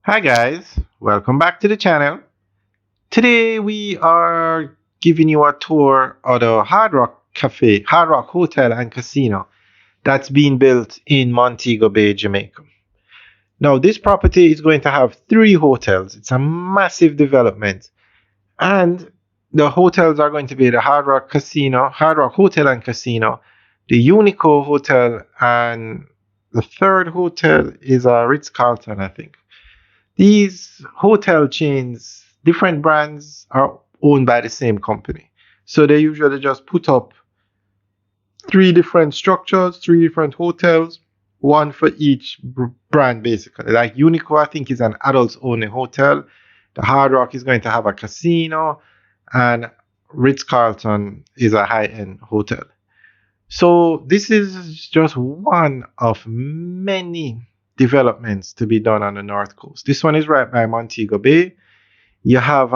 Hi guys, welcome back to the channel. Today we are giving you a tour of the Hard Rock Cafe, Hard Rock Hotel and Casino that's being built in Montego Bay, Jamaica. Now this property is going to have three hotels. It's a massive development, and the hotels are going to be the Hard Rock Casino, Hard Rock Hotel and Casino, the Unico Hotel, and the third hotel is a Ritz-Carlton, I think. These hotel chains, different brands, are owned by the same company. So they usually just put up three different structures, three different hotels, one for each brand basically. Like Unico, I think, is an adults only hotel. The Hard Rock is going to have a casino, and Ritz Carlton is a high end hotel. So this is just one of many developments to be done on the North Coast. This one is right by Montego Bay. You have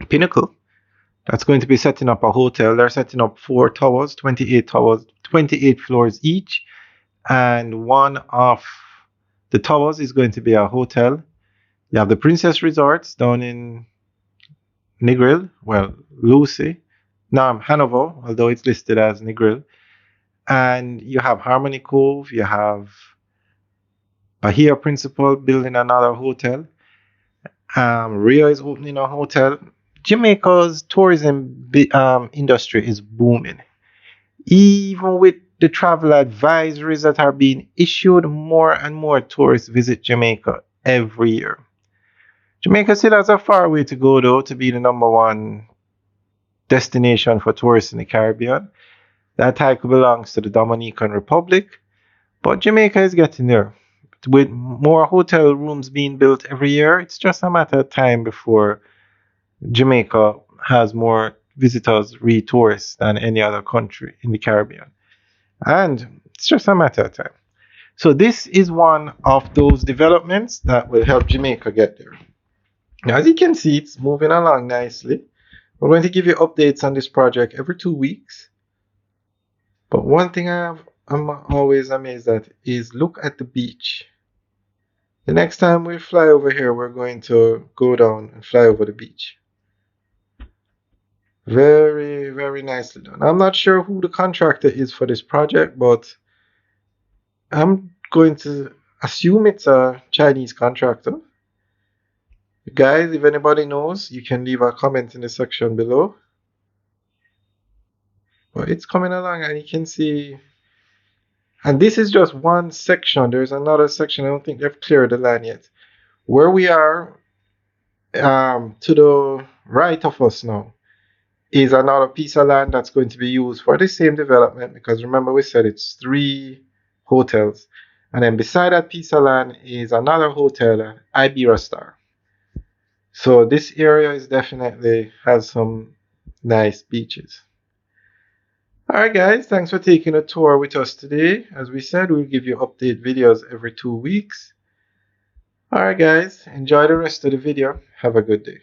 Pinnacle that's going to be setting up a hotel. They're setting up 4 towers, 28 towers, 28 floors each, and one of the towers is going to be a hotel. You have the Princess Resorts down in Negril, well, Lucy, no, Hanover, although it's listed as Negril. And you have Harmony Cove, you have Bahia Principal building another hotel. Rio is opening a hotel. Jamaica's tourism industry is booming. Even with the travel advisories that are being issued, more and more tourists visit Jamaica every year. Jamaica still has a far way to go, though, to be the number one destination for tourists in the Caribbean. That title belongs to the Dominican Republic, but Jamaica is getting there. With more hotel rooms being built every year, it's just a matter of time before Jamaica has more visitors, tourists, than any other country in the Caribbean. And it's just a matter of time. So this is one of those developments that will help Jamaica get there. Now, as you can see, it's moving along nicely. We're going to give you updates on this project every 2 weeks. But one thing I'm always amazed at is look at the beach. The next time we fly over here, we're going to go down and fly over the beach. Very, very nicely done. I'm not sure who the contractor is for this project, but I'm going to assume it's a Chinese contractor. Guys, if anybody knows, you can leave a comment in the section below. But it's coming along, and you can see, and this is just one section. There's another section. I don't think they've cleared the land yet. Where we are, to the right of us now, is another piece of land that's going to be used for the same development, because remember we said it's 3 hotels. And then beside that piece of land is another hotel, Ibera Star. So this area is definitely has some nice beaches. Alright guys, thanks for taking a tour with us today. As we said, we'll give you update videos every 2 weeks. Alright guys, enjoy the rest of the video. Have a good day.